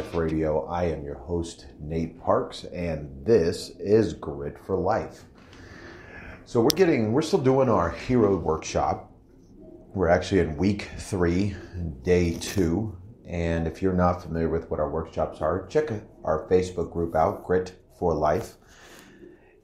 Life Radio. I am your host, Nate Parks, and this is Grit for Life. So we're still doing our hero workshop. We're actually in week 3, day 2. And if you're not familiar with what our workshops are, check our Facebook group out, Grit for Life.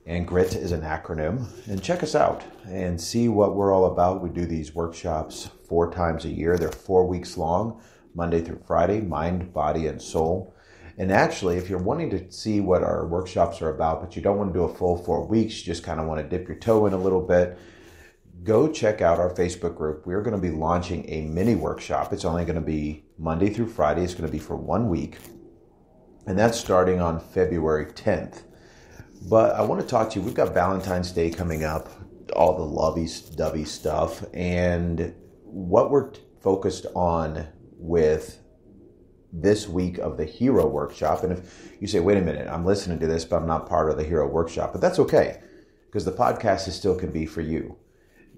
And GRIT is an acronym. And check us out and see what we're all about. We do these workshops 4 times a year. They're 4 weeks long, Monday through Friday, mind, body, and soul. And actually, if you're wanting to see what our workshops are about, but you don't want to do a full 4 weeks, you just kind of want to dip your toe in a little bit, go check out our Facebook group. We're going to be launching a mini workshop. It's only going to be Monday through Friday. It's going to be for 1 week. And that's starting on February 10th. But I want to talk to you. We've got Valentine's Day coming up, all the lovey-dovey stuff. And what we're focused on with this week of the Hero Workshop. And if you say, wait a minute, I'm listening to this, but I'm not part of the Hero Workshop. But that's okay, because the podcast still can be for you.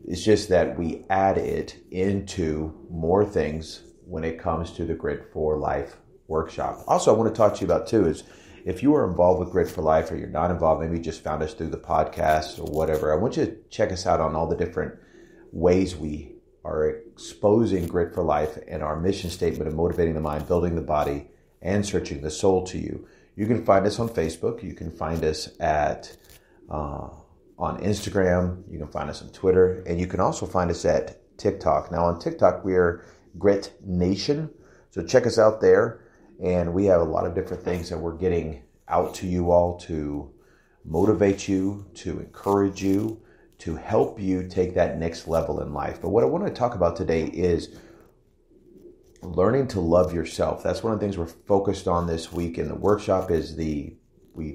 It's just that we add it into more things when it comes to the Grit for Life workshop. Also, I want to talk to you about, too, is if you are involved with Grit for Life or you're not involved, maybe you just found us through the podcast or whatever, I want you to check us out on all the different ways we are exposing Grit for Life and our mission statement of motivating the mind, building the body, and searching the soul to you. You can find us on Facebook. You can find us on Instagram. You can find us on Twitter. And you can also find us at TikTok. Now on TikTok, we are Grit Nation. So check us out there. And we have a lot of different things that we're getting out to you all to motivate you, to encourage you, to help you take that next level in life. But what I want to talk about today is learning to love yourself. That's one of the things we're focused on this week in the workshop is we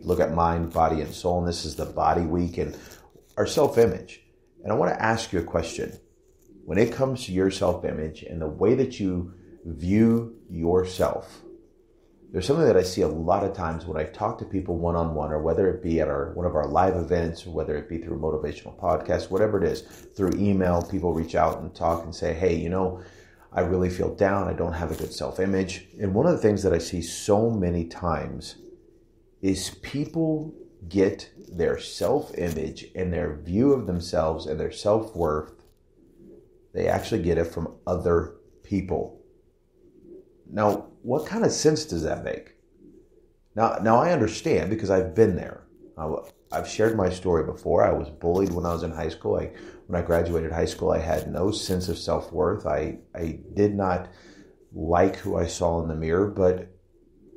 look at mind, body, and soul. And this is the body week and our self-image. And I want to ask you a question. When it comes to your self-image and the way that you view yourself, there's something that I see a lot of times when I talk to people one-on-one, or whether it be at one of our live events, or whether it be through motivational podcasts, whatever it is, through email, people reach out and talk and say, hey, I really feel down. I don't have a good self-image. And one of the things that I see so many times is people get their self-image and their view of themselves and their self-worth. They actually get it from other people. Now, what kind of sense does that make? Now I understand because I've been there. I've shared my story before. I was bullied when I was in high school. When I graduated high school, I had no sense of self-worth. I did not like who I saw in the mirror. But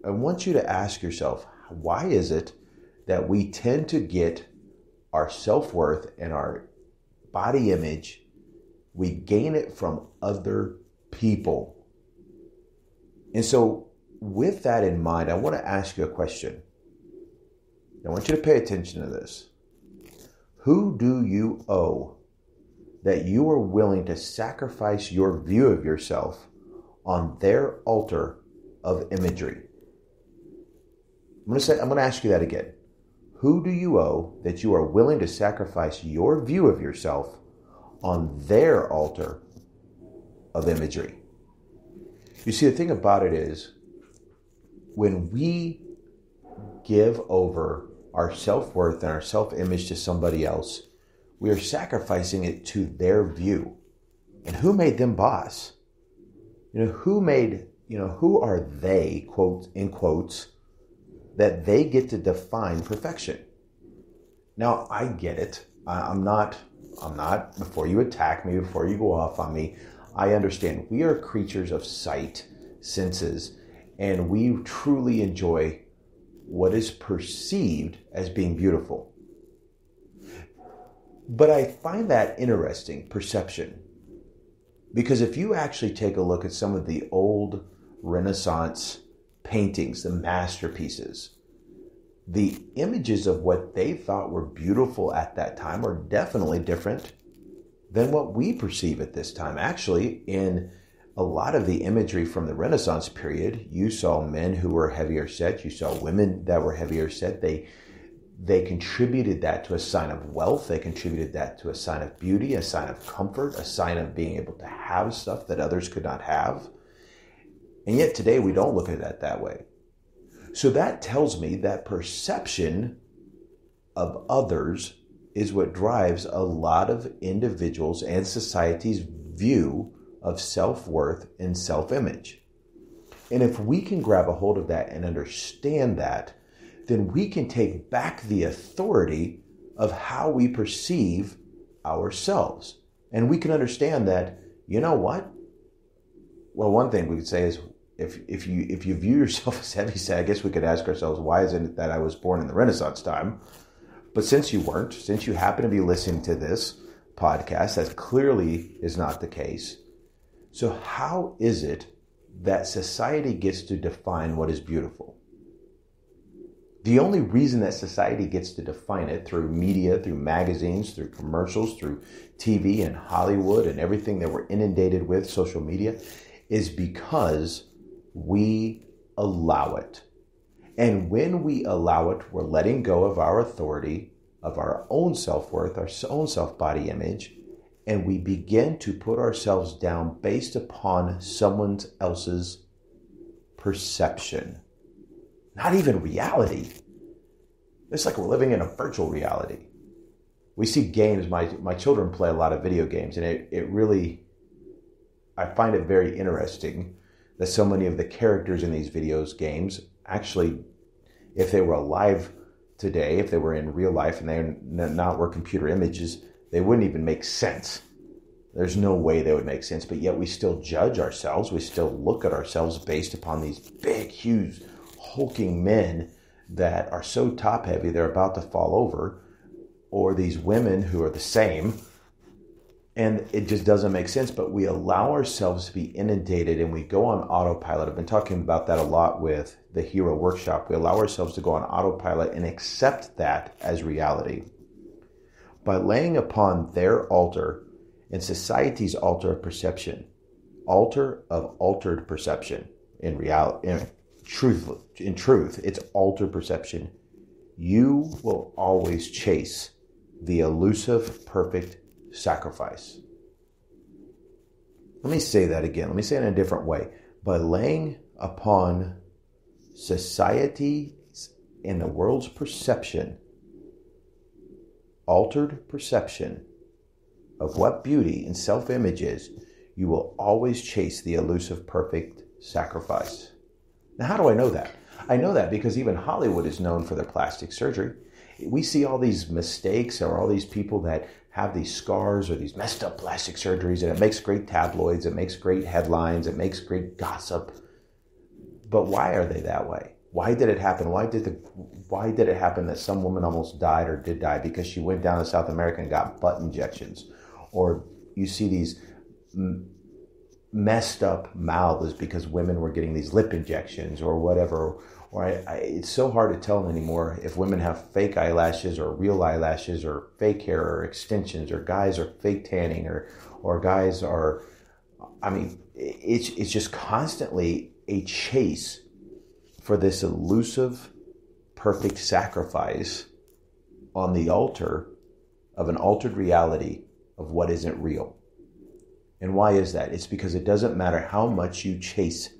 I want you to ask yourself, why is it that we tend to get our self-worth and our body image, we gain it from other people? And so with that in mind, I want to ask you a question. I want you to pay attention to this. Who do you owe that you are willing to sacrifice your view of yourself on their altar of imagery? I'm going to ask you that again. Who do you owe that you are willing to sacrifice your view of yourself on their altar of imagery? You see, the thing about it is, when we give over our self-worth and our self-image to somebody else, we are sacrificing it to their view. And who made them boss? Who are they, quote, in quotes, that they get to define perfection? Now, I get it. I'm not, before you attack me, before you go off on me, I understand we are creatures of sight, senses, and we truly enjoy what is perceived as being beautiful. But I find that interesting, perception, because if you actually take a look at some of the old Renaissance paintings, the masterpieces, the images of what they thought were beautiful at that time are definitely different than what we perceive at this time. Actually, in a lot of the imagery from the Renaissance period, you saw men who were heavier set. You saw women that were heavier set. They contributed that to a sign of wealth. They contributed that to a sign of beauty, a sign of comfort, a sign of being able to have stuff that others could not have. And yet today we don't look at that way. So that tells me that perception of others is what drives a lot of individuals and society's view of self-worth and self-image. And if we can grab a hold of that and understand that, then we can take back the authority of how we perceive ourselves. And we can understand that, you know what? Well, one thing we could say is, if you view yourself as heavyset, I guess we could ask ourselves, why isn't it that I was born in the Renaissance time? But since you weren't, since you happen to be listening to this podcast, that clearly is not the case. So how is it that society gets to define what is beautiful? The only reason that society gets to define it through media, through magazines, through commercials, through TV and Hollywood and everything that we're inundated with, social media, is because we allow it. And when we allow it, we're letting go of our authority, of our own self-worth, our own self-body image, and we begin to put ourselves down based upon someone else's perception. Not even reality. It's like we're living in a virtual reality. We see games, my children play a lot of video games, and it really, I find it very interesting that so many of the characters in these games, actually, if they were alive today, if they were in real life and they're not were computer images, they wouldn't even make sense. There's no way they would make sense, but yet we still judge ourselves. We still look at ourselves based upon these big, huge, hulking men that are so top heavy they're about to fall over, or these women who are the same, and it just doesn't make sense. But we allow ourselves to be inundated and we go on autopilot. I've been talking about that a lot with the Hero Workshop. We allow ourselves to go on autopilot and accept that as reality. By laying upon their altar and society's altar of perception, altar of altered perception, in truth, it's altered perception, you will always chase the elusive, perfect sacrifice. Let me say that again. Let me say it in a different way. By laying upon society and the world's perception, altered perception of what beauty and self-image is, you will always chase the elusive, perfect sacrifice. Now, how do I know that? I know that because even Hollywood is known for their plastic surgery. We see all these mistakes or all these people that have these scars or these messed up plastic surgeries, and it makes great tabloids, it makes great headlines, it makes great gossip. But why are they that way? Why did it happen? Why did it happen that some woman almost died or did die because she went down to South America and got butt injections? Or you see these messed up mouths because women were getting these lip injections or whatever. Or it's so hard to tell anymore if women have fake eyelashes or real eyelashes or fake hair or extensions, or guys are fake tanning, or guys are, it's just constantly a chase for this elusive, perfect sacrifice on the altar of an altered reality of what isn't real. And why is that? It's because it doesn't matter how much you chase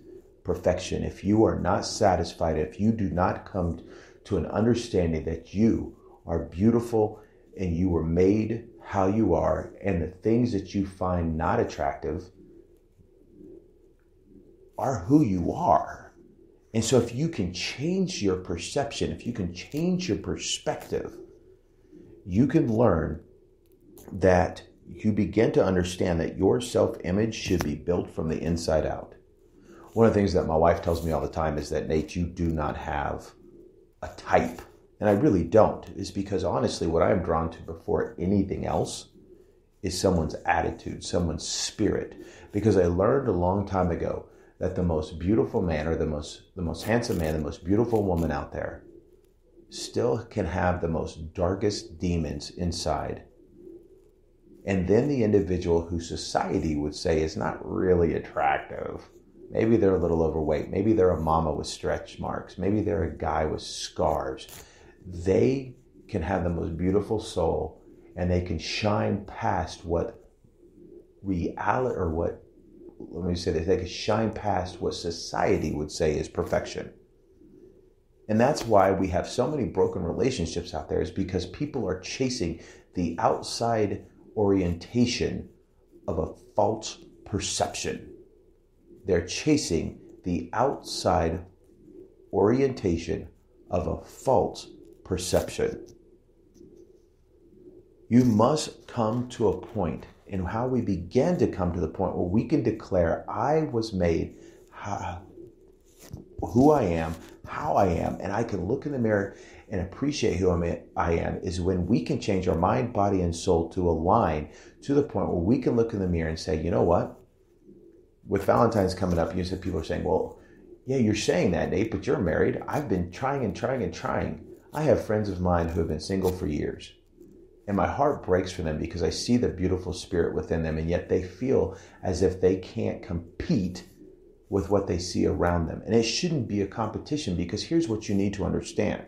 perfection. If you are not satisfied, if you do not come to an understanding that you are beautiful and you were made how you are, and the things that you find not attractive are who you are. And so if you can change your perception, if you can change your perspective, you can learn that you begin to understand that your self-image should be built from the inside out. One of the things that my wife tells me all the time is that, Nate, you do not have a type. And I really don't. It's because honestly, what I'm drawn to before anything else is someone's attitude, someone's spirit. Because I learned a long time ago that the most beautiful man, or the most handsome man, the most beautiful woman out there still can have the most darkest demons inside. And then the individual who society would say is not really attractive. Maybe they're a little overweight. Maybe they're a mama with stretch marks. Maybe they're a guy with scars. They can have the most beautiful soul, and they can shine past what reality, or what, let me say this, they can shine past what society would say is perfection. And that's why we have so many broken relationships out there, is because people are chasing the outside orientation of a false perception. They're chasing the outside orientation of a false perception. You must come to a point, and how we begin to come to the point where we can declare, I was made who I am, how I am, and I can look in the mirror and appreciate who I am, is when we can change our mind, body, and soul to align to the point where we can look in the mirror and say, you know what? With Valentine's coming up, people are saying, well, yeah, you're saying that, Nate, but you're married. I've been trying and trying and trying. I have friends of mine who have been single for years. And my heart breaks for them because I see the beautiful spirit within them, and yet they feel as if they can't compete with what they see around them. And it shouldn't be a competition, because here's what you need to understand.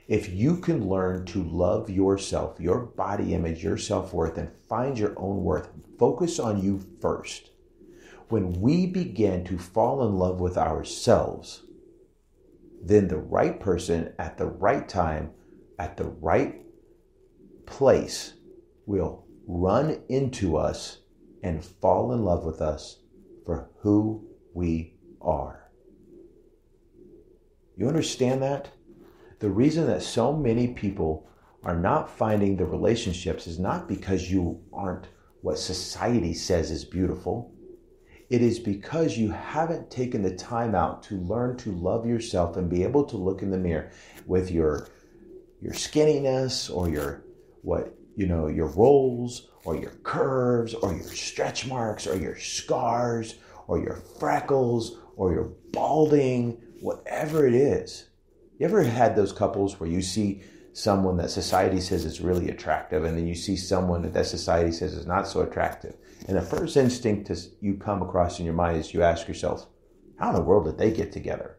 If you can learn to love yourself, your body image, your self-worth, and find your own worth, focus on you first. When we begin to fall in love with ourselves, then the right person at the right time, at the right place, will run into us and fall in love with us for who we are. You understand that? The reason that so many people are not finding the relationships is not because you aren't what society says is beautiful. It is because you haven't taken the time out to learn to love yourself and be able to look in the mirror with your skinniness, or your rolls, or your curves, or your stretch marks, or your scars, or your freckles, or your balding, whatever it is. You ever had those couples where you see someone that society says is really attractive, and then you see someone that society says is not so attractive? And the first instinct you come across in your mind is you ask yourself, how in the world did they get together?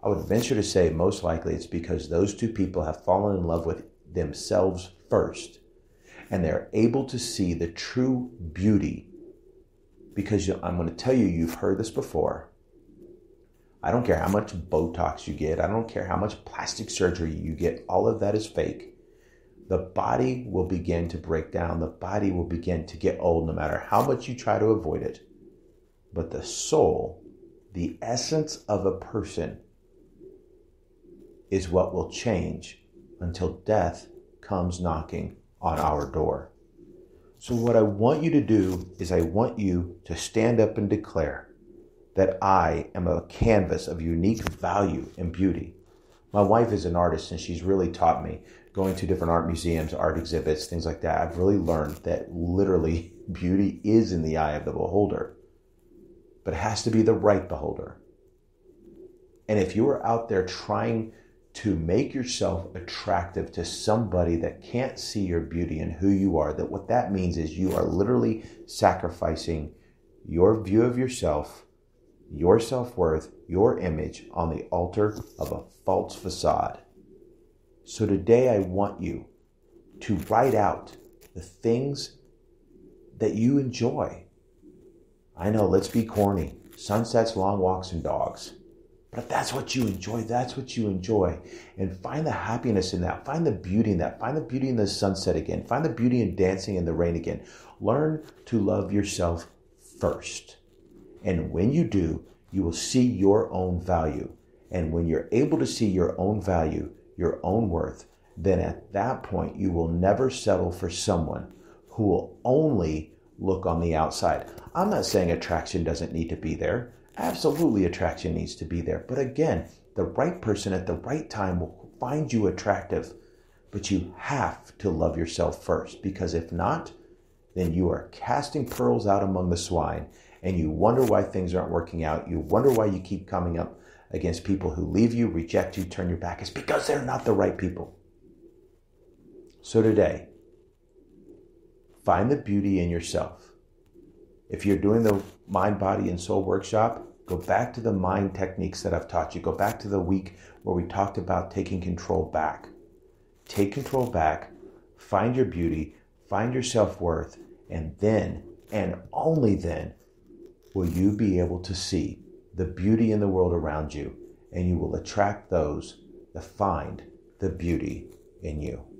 I would venture to say most likely it's because those two people have fallen in love with themselves first, and they're able to see the true beauty. Because I'm going to tell you, you've heard this before. I don't care how much Botox you get. I don't care how much plastic surgery you get. All of that is fake. The body will begin to break down. The body will begin to get old no matter how much you try to avoid it. But the soul, the essence of a person, is what will change until death comes knocking on our door. So what I want you to do is I want you to stand up and declare that I am a canvas of unique value and beauty. My wife is an artist, and she's really taught me, going to different art museums, art exhibits, things like that. I've really learned that literally beauty is in the eye of the beholder, but it has to be the right beholder. And if you are out there trying to make yourself attractive to somebody that can't see your beauty and who you are, that what that means is you are literally sacrificing your view of yourself, your self-worth, your image on the altar of a false facade. So today I want you to write out the things that you enjoy. I know, let's be corny. Sunsets, long walks, and dogs. But if that's what you enjoy, that's what you enjoy. And find the happiness in that. Find the beauty in that. Find the beauty in the sunset again. Find the beauty in dancing in the rain again. Learn to love yourself first. And when you do, you will see your own value. And when you're able to see your own value, your own worth, then at that point, you will never settle for someone who will only look on the outside. I'm not saying attraction doesn't need to be there. Absolutely, attraction needs to be there. But again, the right person at the right time will find you attractive. But you have to love yourself first, because if not, then you are casting pearls out among the swine, and you wonder why things aren't working out. You wonder why you keep coming up against people who leave you, reject you, turn your back. It's because they're not the right people. So today, find the beauty in yourself. If you're doing the mind, body, and soul workshop, go back to the mind techniques that I've taught you. Go back to the week where we talked about taking control back. Take control back, find your beauty, find your self-worth, and then, and only then, will you be able to see the beauty in the world around you, and you will attract those that find the beauty in you.